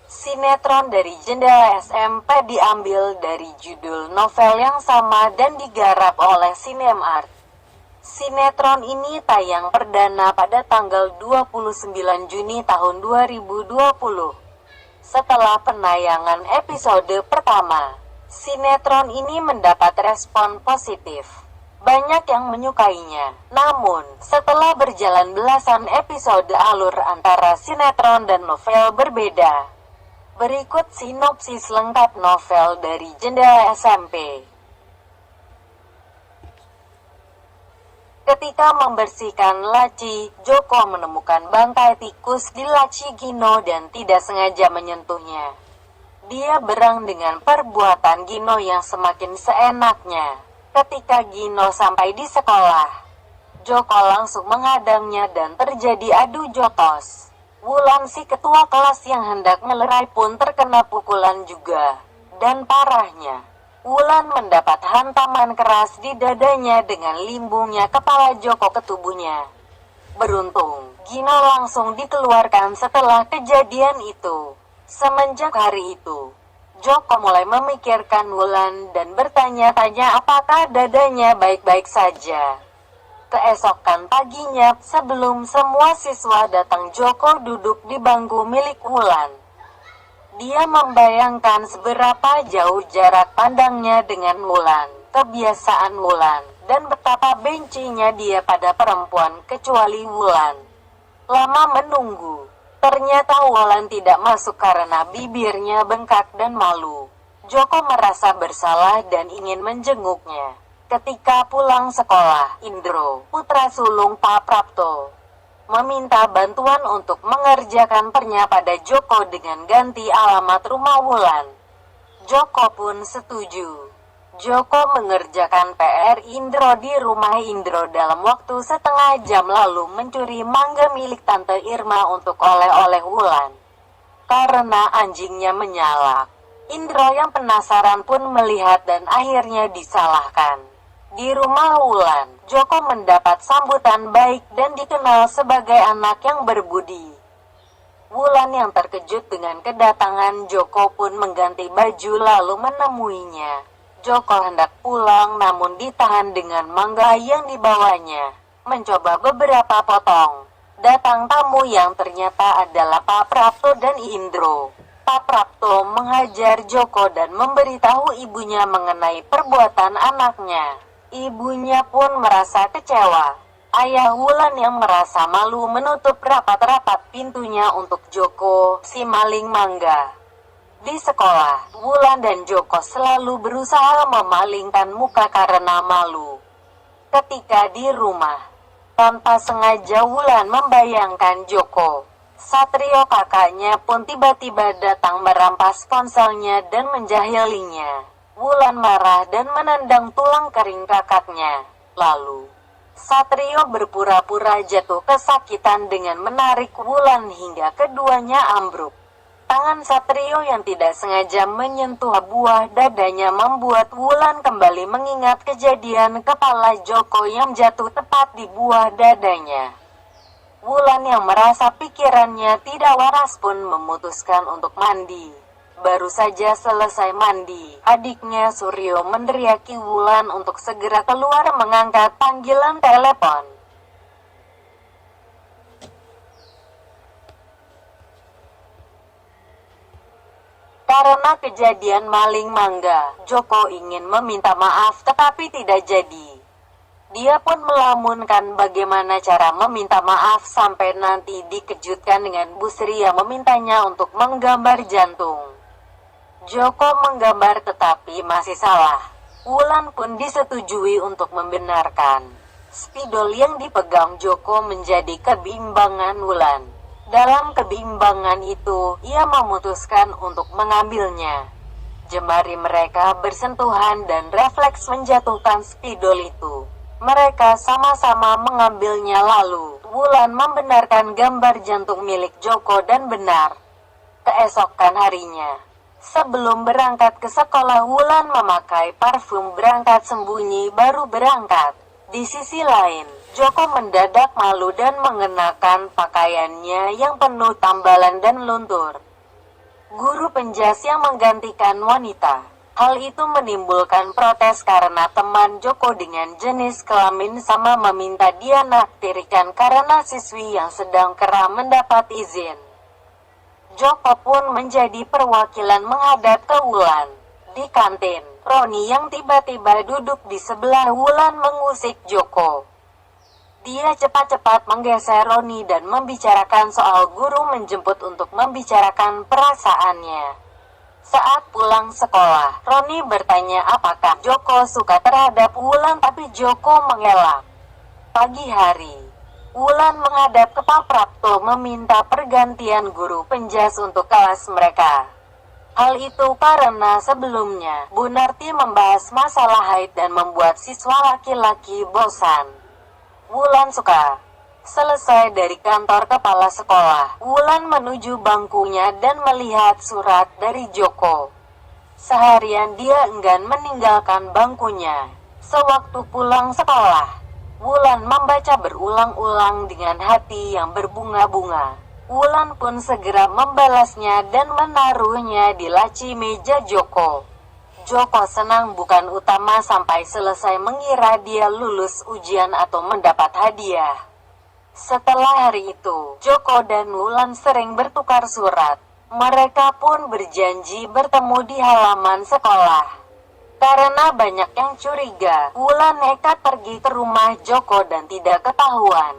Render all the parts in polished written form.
Sinetron dari Jendela SMP diambil dari judul novel yang sama dan digarap oleh Sinemart. Sinetron ini tayang perdana pada tanggal 29 Juni tahun 2020. Setelah penayangan episode pertama, sinetron ini mendapat respon positif. Banyak yang menyukainya. Namun, setelah berjalan belasan episode alur antara sinetron dan novel berbeda. Berikut sinopsis lengkap novel dari Jendela SMP. Ketika membersihkan laci, Joko menemukan bangkai tikus di laci Gino dan tidak sengaja menyentuhnya. Dia berang dengan perbuatan Gino yang semakin seenaknya. Ketika Gino sampai di sekolah, Joko langsung menghadangnya dan terjadi adu jotos. Wulan si ketua kelas yang hendak melerai pun terkena pukulan juga. Dan parahnya, Wulan mendapat hantaman keras di dadanya dengan limbungnya kepala Joko ke tubuhnya. Beruntung, Gino langsung dikeluarkan setelah kejadian itu. Semenjak hari itu, Joko mulai memikirkan Wulan dan bertanya-tanya apakah dadanya baik-baik saja. Keesokan paginya, sebelum semua siswa datang, Joko duduk di bangku milik Wulan. Dia membayangkan seberapa jauh jarak pandangnya dengan Wulan, kebiasaan Wulan, dan betapa bencinya dia pada perempuan kecuali Wulan. Lama menunggu. Ternyata Wulan tidak masuk karena bibirnya bengkak dan malu. Joko merasa bersalah dan ingin menjenguknya. Ketika pulang sekolah, Indro, putra sulung Pak Prapto, meminta bantuan untuk mengerjakan pernya pada Joko dengan ganti alamat rumah Wulan. Joko pun setuju. Joko mengerjakan PR Indro di rumah Indro dalam waktu setengah jam lalu mencuri mangga milik Tante Irma untuk oleh-oleh Wulan. Karena anjingnya menyalak, Indro yang penasaran pun melihat dan akhirnya disalahkan. Di rumah Wulan, Joko mendapat sambutan baik dan dikenal sebagai anak yang berbudi. Wulan yang terkejut dengan kedatangan Joko pun mengganti baju lalu menemuinya. Joko hendak pulang namun ditahan dengan mangga yang dibawanya. Mencoba beberapa potong. Datang tamu yang ternyata adalah Pak Prapto dan Indro. Pak Prapto menghajar Joko dan memberitahu ibunya mengenai perbuatan anaknya. Ibunya pun merasa kecewa. Ayah Wulan yang merasa malu menutup rapat-rapat pintunya untuk Joko, si maling mangga. Di sekolah, Wulan dan Joko selalu berusaha memalingkan muka karena malu. Ketika di rumah, tanpa sengaja Wulan membayangkan Joko. Satrio kakaknya pun tiba-tiba datang merampas ponselnya dan menjahilinya. Wulan marah dan menendang tulang kering kakaknya. Lalu, Satrio berpura-pura jatuh kesakitan dengan menarik Wulan hingga keduanya ambruk. Tangan Satrio yang tidak sengaja menyentuh buah dadanya membuat Wulan kembali mengingat kejadian kepala Joko yang jatuh tepat di buah dadanya. Wulan yang merasa pikirannya tidak waras pun memutuskan untuk mandi. Baru saja selesai mandi, adiknya Suryo meneriaki Wulan untuk segera keluar mengangkat panggilan telepon. Karena kejadian maling mangga, Joko ingin meminta maaf tetapi tidak jadi. Dia pun melamunkan bagaimana cara meminta maaf sampai nanti dikejutkan dengan Bu Sri yang memintanya untuk menggambar jantung. Joko menggambar tetapi masih salah. Wulan pun disetujui untuk membenarkan. Spidol yang dipegang Joko menjadi kebimbangan Wulan. Dalam kebimbangan itu, ia memutuskan untuk mengambilnya. Jemari mereka bersentuhan dan refleks menjatuhkan spidol itu. Mereka sama-sama mengambilnya lalu. Wulan membenarkan gambar jantung milik Joko dan benar. Keesokan harinya, sebelum berangkat ke sekolah, Wulan memakai parfum berangkat sembunyi baru berangkat. Di sisi lain, Joko mendadak malu dan mengenakan pakaiannya yang penuh tambalan dan luntur. guru penjas yang menggantikan wanita. Hal itu menimbulkan protes karena teman Joko dengan jenis kelamin sama meminta dia naktirikan karena siswi yang sedang kera mendapat izin. Joko pun menjadi perwakilan menghadap ke Wulan. Di kantin, Roni yang tiba-tiba duduk di sebelah Wulan mengusik Joko. Dia cepat-cepat menggeser Roni dan membicarakan soal guru menjemput untuk membicarakan perasaannya. Saat pulang sekolah, Roni bertanya apakah Joko suka terhadap Wulan, tapi Joko mengelak. Pagi hari, Wulan menghadap ke Pak Prapto meminta pergantian guru penjas untuk kelas mereka. Hal itu karena sebelumnya, Bu Narti membahas masalah haid dan membuat siswa laki-laki bosan. Wulan suka. Selesai dari kantor kepala sekolah, Wulan menuju bangkunya dan melihat surat dari Joko. Seharian dia enggan meninggalkan bangkunya. Sewaktu pulang sekolah, Wulan membaca berulang-ulang dengan hati yang berbunga-bunga. Wulan pun segera membalasnya dan menaruhnya di laci meja Joko. Joko senang bukan utama sampai selesai mengira dia lulus ujian atau mendapat hadiah. Setelah hari itu, Joko dan Wulan sering bertukar surat. Mereka pun berjanji bertemu di halaman sekolah. Karena banyak yang curiga, Wulan nekat pergi ke rumah Joko dan tidak ketahuan.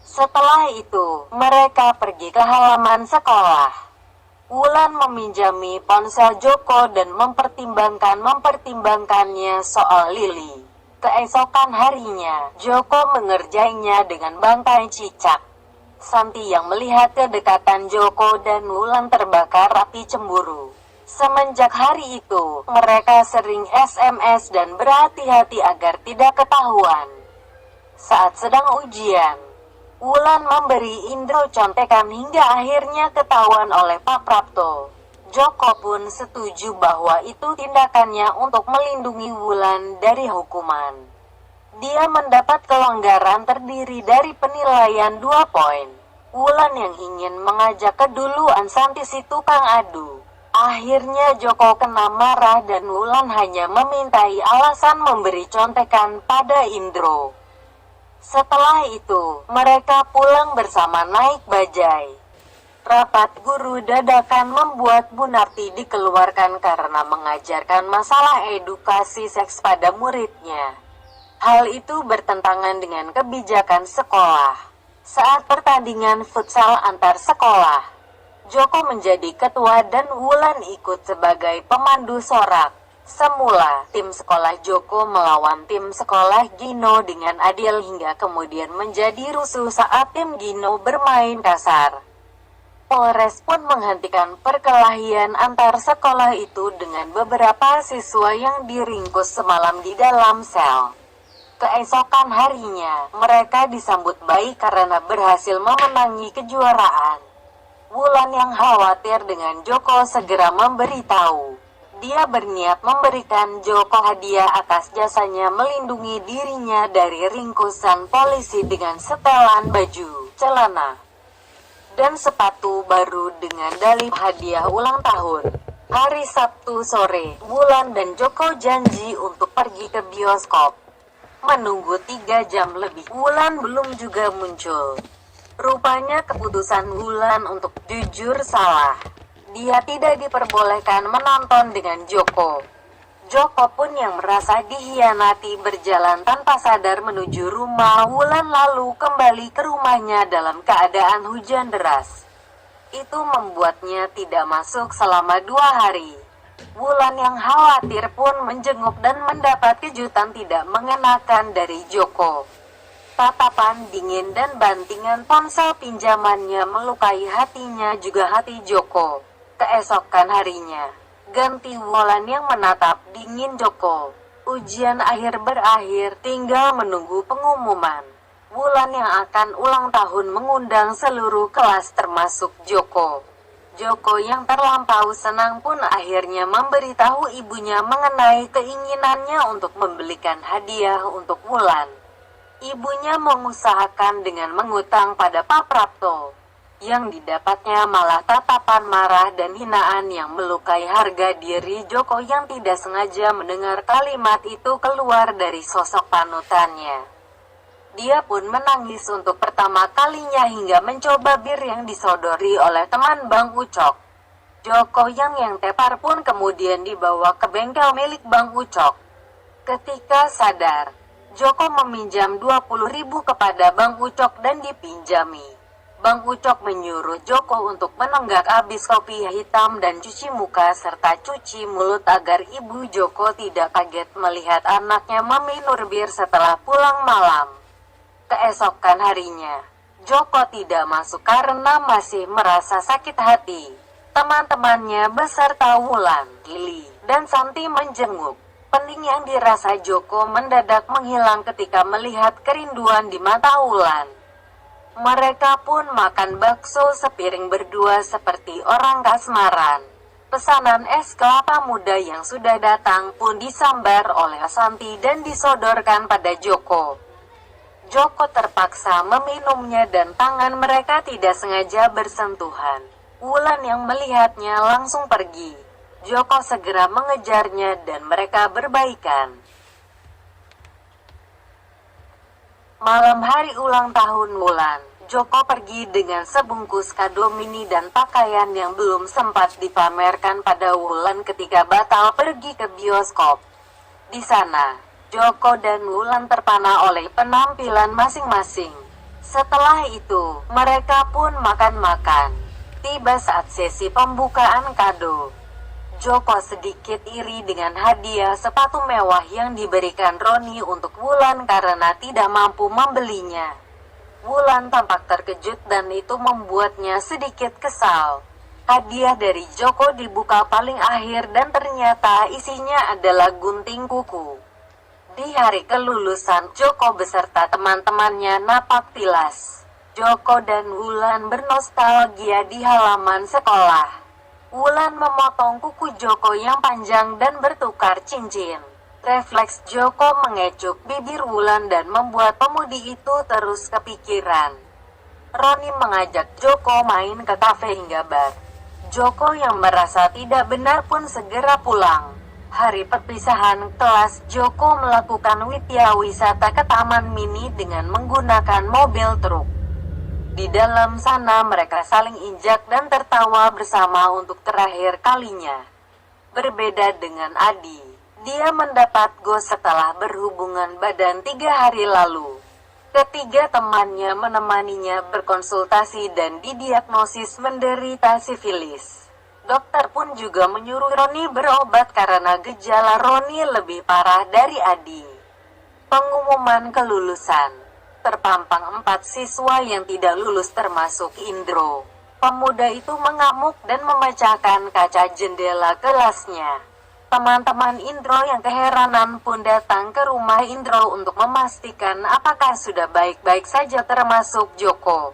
Setelah itu, mereka pergi ke halaman sekolah. Wulan meminjami ponsel Joko dan mempertimbangkannya soal Lili. Keesokan harinya, Joko mengerjainya dengan bangkai cicak. Santi yang melihat kedekatan Joko dan Wulan terbakar api cemburu. Semenjak hari itu, mereka sering SMS dan berhati-hati agar tidak ketahuan. Saat sedang ujian, Wulan memberi Indro contekan hingga akhirnya ketahuan oleh Pak Prapto. Joko pun setuju bahwa itu tindakannya untuk melindungi Wulan dari hukuman. Dia mendapat kelonggaran terdiri dari penilaian 2 poin. Wulan yang ingin mengajak keduluan Santi si tukang adu. Akhirnya Joko kena marah dan Wulan hanya memintai alasan memberi contekan pada Indro. Setelah itu, mereka pulang bersama naik bajai. Rapat guru dadakan membuat Bu Narti dikeluarkan karena mengajarkan masalah edukasi seks pada muridnya. Hal itu bertentangan dengan kebijakan sekolah. Saat pertandingan futsal antar sekolah, Joko menjadi ketua dan Wulan ikut sebagai pemandu sorak. Semula, tim sekolah Joko melawan tim sekolah Gino dengan adil hingga kemudian menjadi rusuh saat tim Gino bermain kasar. Polres pun menghentikan perkelahian antar sekolah itu dengan beberapa siswa yang diringkus semalam di dalam sel. Keesokan harinya, mereka disambut baik karena berhasil memenangi kejuaraan. Wulan yang khawatir dengan Joko segera memberitahu. Dia berniat memberikan Joko hadiah atas jasanya melindungi dirinya dari ringkusan polisi dengan setelan baju, celana, dan sepatu baru dengan dalih hadiah ulang tahun. Hari Sabtu sore, Wulan dan Joko janji untuk pergi ke bioskop. Menunggu 3 jam lebih, Wulan belum juga muncul. Rupanya keputusan Wulan untuk jujur salah. Dia tidak diperbolehkan menonton dengan Joko. Joko pun yang merasa dihianati berjalan tanpa sadar menuju rumah Wulan lalu kembali ke rumahnya dalam keadaan hujan deras. Itu membuatnya tidak masuk selama 2 hari. Wulan yang khawatir pun menjenguk dan mendapat kejutan tidak mengenakan dari Joko. Tatapan dingin dan bantingan ponsel pinjamannya melukai hatinya juga hati Joko. Keesokan harinya, ganti Wulan yang menatap dingin Joko. Ujian akhir berakhir, tinggal menunggu pengumuman. Wulan yang akan ulang tahun mengundang seluruh kelas termasuk Joko. Joko yang terlampau senang pun akhirnya memberitahu ibunya mengenai keinginannya untuk membelikan hadiah untuk Wulan. Ibunya mengusahakan dengan mengutang pada Pak Prapto. Yang didapatnya malah tatapan marah dan hinaan yang melukai harga diri Joko yang tidak sengaja mendengar kalimat itu keluar dari sosok panutannya. Dia pun menangis untuk pertama kalinya hingga mencoba bir yang disodori oleh teman Bang Ucok. Joko yang tepar pun kemudian dibawa ke bengkel milik Bang Ucok. Ketika sadar, Joko meminjam 20.000 kepada Bang Ucok dan dipinjami. Bang Ucok menyuruh Joko untuk menenggak habis kopi hitam dan cuci muka serta cuci mulut agar ibu Joko tidak kaget melihat anaknya meminum bir setelah pulang malam. Keesokan harinya, Joko tidak masuk karena masih merasa sakit hati. Teman-temannya beserta Wulan, Lili, dan Santi menjenguk. Pening yang dirasa Joko mendadak menghilang ketika melihat kerinduan di mata Wulan. Mereka pun makan bakso sepiring berdua seperti orang kasmaran. Pesanan es kelapa muda yang sudah datang pun disambar oleh Santi dan disodorkan pada Joko. Joko terpaksa meminumnya dan tangan mereka tidak sengaja bersentuhan. Wulan yang melihatnya langsung pergi. Joko segera mengejarnya dan mereka berbaikan. Malam hari ulang tahun Wulan, Joko pergi dengan sebungkus kado mini dan pakaian yang belum sempat dipamerkan pada Wulan ketika batal pergi ke bioskop. Di sana, Joko dan Wulan terpana oleh penampilan masing-masing. Setelah itu, mereka pun makan-makan. Tiba saat sesi pembukaan kado. Joko sedikit iri dengan hadiah sepatu mewah yang diberikan Roni untuk Wulan karena tidak mampu membelinya. Wulan tampak terkejut dan itu membuatnya sedikit kesal. Hadiah dari Joko dibuka paling akhir dan ternyata isinya adalah gunting kuku. Di hari kelulusan, Joko beserta teman-temannya napak tilas. Joko dan Wulan bernostalgia di halaman sekolah. Wulan memotong kuku Joko yang panjang dan bertukar cincin. Refleks Joko mengecup bibir Wulan dan membuat pemudi itu terus kepikiran. Roni mengajak Joko main ke kafe hingga bar. Joko yang merasa tidak benar pun segera pulang. Hari perpisahan kelas, Joko melakukan wisata ke Taman Mini dengan menggunakan mobil truk. Di dalam sana mereka saling injak dan tertawa bersama untuk terakhir kalinya. Berbeda dengan Adi, dia mendapat gos setelah berhubungan badan 3 hari lalu. Ketiga temannya menemaninya berkonsultasi dan didiagnosis menderita sifilis. Dokter pun juga menyuruh Roni berobat karena gejala Roni lebih parah dari Adi. Pengumuman kelulusan. Terpampang 4 siswa yang tidak lulus termasuk Indro. Pemuda itu mengamuk dan memecahkan kaca jendela kelasnya. Teman-teman Indro yang keheranan pun datang ke rumah Indro untuk memastikan apakah sudah baik-baik saja termasuk Joko.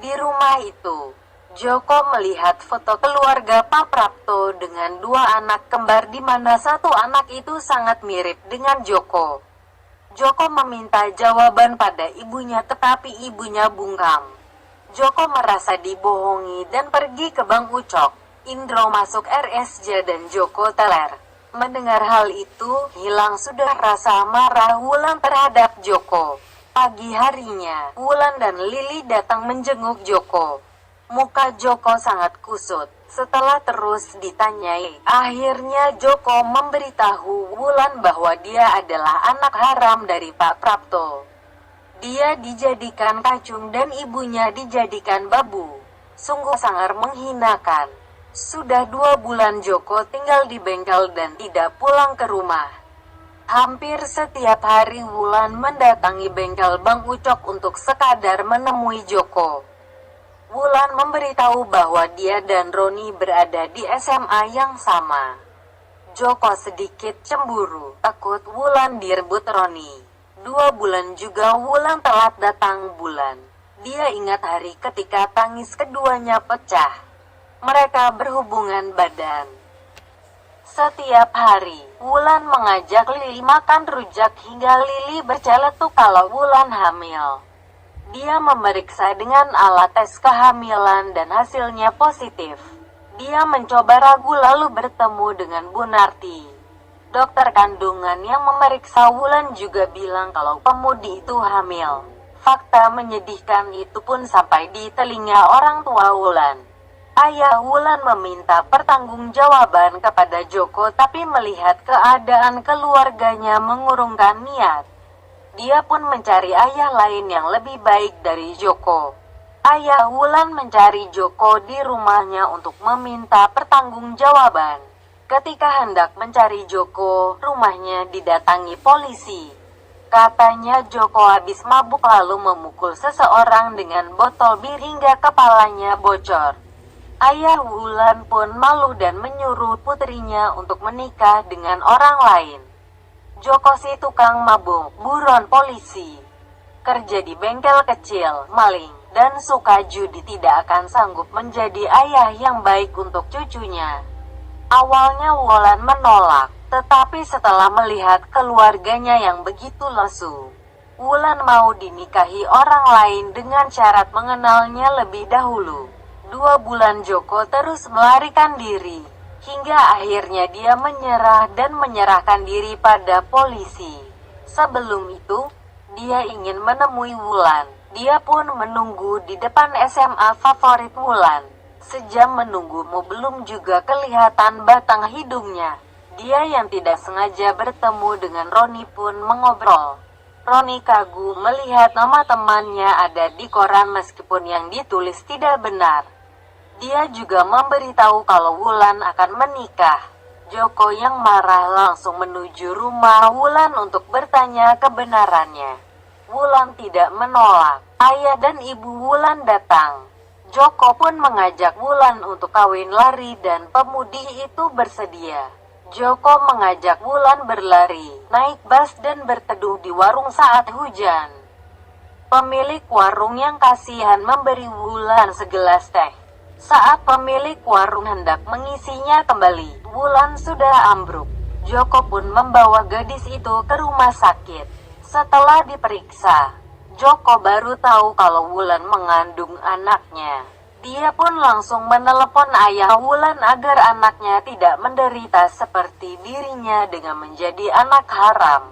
Di rumah itu, Joko melihat foto keluarga Pak Prapto dengan 2 anak kembar di mana satu anak itu sangat mirip dengan Joko. Joko meminta jawaban pada ibunya tetapi ibunya bungkam. Joko merasa dibohongi dan pergi ke Bang Ucok. Indro masuk RSJ dan Joko teler. Mendengar hal itu, hilang sudah rasa marah Wulan terhadap Joko. Pagi harinya, Wulan dan Lili datang menjenguk Joko. Muka Joko sangat kusut. Setelah terus ditanyai, akhirnya Joko memberitahu Wulan bahwa dia adalah anak haram dari Pak Prapto. Dia dijadikan kacung dan ibunya dijadikan babu. Sungguh sangat menghinakan. Sudah 2 bulan Joko tinggal di bengkel dan tidak pulang ke rumah. Hampir setiap hari Wulan mendatangi bengkel Bang Ucok untuk sekadar menemui Joko. Wulan memberitahu bahwa dia dan Roni berada di SMA yang sama. Joko sedikit cemburu, takut Wulan direbut Roni. 2 bulan juga Wulan telat datang bulan. Dia ingat hari ketika tangis keduanya pecah. Mereka berhubungan badan. Setiap hari, Wulan mengajak Lili makan rujak hingga Lili berceletuk kalau Wulan hamil. Dia memeriksa dengan alat tes kehamilan dan hasilnya positif. Dia mencoba ragu lalu bertemu dengan Bu Narti. Dokter kandungan yang memeriksa Wulan juga bilang kalau pemudi itu hamil. Fakta menyedihkan itu pun sampai di telinga orang tua Wulan. Ayah Wulan meminta pertanggungjawaban kepada Joko, tapi melihat keadaan keluarganya mengurungkan niat, dia pun mencari ayah lain yang lebih baik dari Joko. Ayah Wulan mencari Joko di rumahnya untuk meminta pertanggungjawaban. Ketika hendak mencari Joko, rumahnya didatangi polisi. Katanya Joko habis mabuk lalu memukul seseorang dengan botol bir hingga kepalanya bocor. Ayah Wulan pun malu dan menyuruh putrinya untuk menikah dengan orang lain. Joko si tukang mabuk, buron polisi, kerja di bengkel kecil, maling, dan suka judi tidak akan sanggup menjadi ayah yang baik untuk cucunya. Awalnya Wulan menolak, tetapi setelah melihat keluarganya yang begitu lesu, Wulan mau dinikahi orang lain dengan syarat mengenalnya lebih dahulu. 2 bulan Joko terus melarikan diri, hingga akhirnya dia menyerah dan menyerahkan diri pada polisi. Sebelum itu, dia ingin menemui Wulan. Dia pun menunggu di depan SMA favorit Wulan. Sejam menunggu belum juga kelihatan batang hidungnya. Dia yang tidak sengaja bertemu dengan Roni pun mengobrol. Roni kagum melihat nama temannya ada di koran meskipun yang ditulis tidak benar. Dia juga memberitahu kalau Wulan akan menikah. Joko yang marah langsung menuju rumah Wulan untuk bertanya kebenarannya. Wulan tidak menolak. Ayah dan ibu Wulan datang. Joko pun mengajak Wulan untuk kawin lari dan pemudi itu bersedia. Joko mengajak Wulan berlari, naik bus dan berteduh di warung saat hujan. Pemilik warung yang kasihan memberi Wulan segelas teh. Saat pemilik warung hendak mengisinya kembali, Wulan sudah ambruk. Joko pun membawa gadis itu ke rumah sakit. Setelah diperiksa, Joko baru tahu kalau Wulan mengandung anaknya. Dia pun langsung menelepon ayah Wulan agar anaknya tidak menderita seperti dirinya dengan menjadi anak haram.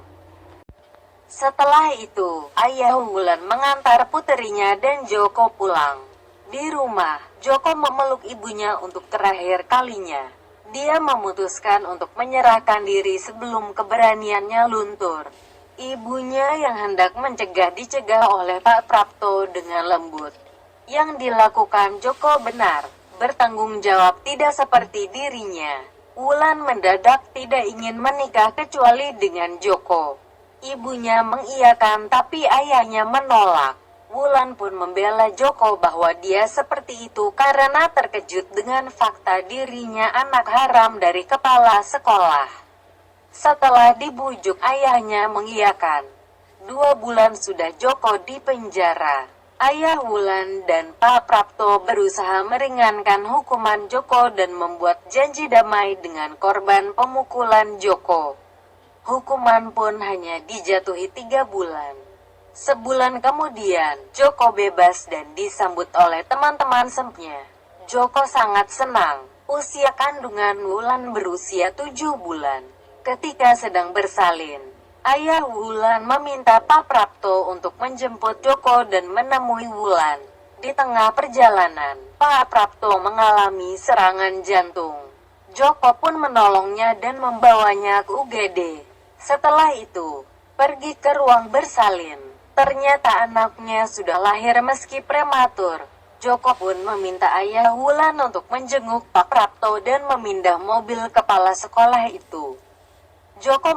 Setelah itu, ayah Wulan mengantar puterinya dan Joko pulang. Di rumah, Joko memeluk ibunya untuk terakhir kalinya. Dia memutuskan untuk menyerahkan diri sebelum keberaniannya luntur. Ibunya yang hendak mencegah dicegah oleh Pak Prapto dengan lembut. Yang dilakukan Joko benar, bertanggung jawab tidak seperti dirinya. Wulan mendadak tidak ingin menikah kecuali dengan Joko. Ibunya mengiyakan tapi ayahnya menolak. Wulan pun membela Joko bahwa dia seperti itu karena terkejut dengan fakta dirinya anak haram dari kepala sekolah. Setelah dibujuk ayahnya mengiyakan. 2 bulan sudah Joko di penjara. Ayah Wulan dan Pak Prapto berusaha meringankan hukuman Joko dan membuat janji damai dengan korban pemukulan Joko. Hukuman pun hanya dijatuhi 3 bulan. Sebulan kemudian, Joko bebas dan disambut oleh teman-teman sempnya. Joko sangat senang. Usia kandungan Wulan berusia 7 bulan. Ketika sedang bersalin, ayah Wulan meminta Pak Prapto untuk menjemput Joko dan menemui Wulan. Di tengah perjalanan, Pak Prapto mengalami serangan jantung. Joko pun menolongnya dan membawanya ke UGD. Setelah itu, pergi ke ruang bersalin. Ternyata anaknya sudah lahir meski prematur. Joko pun meminta ayah Wulan untuk menjenguk Pak Prapto dan memindah mobil kepala sekolah itu. Joko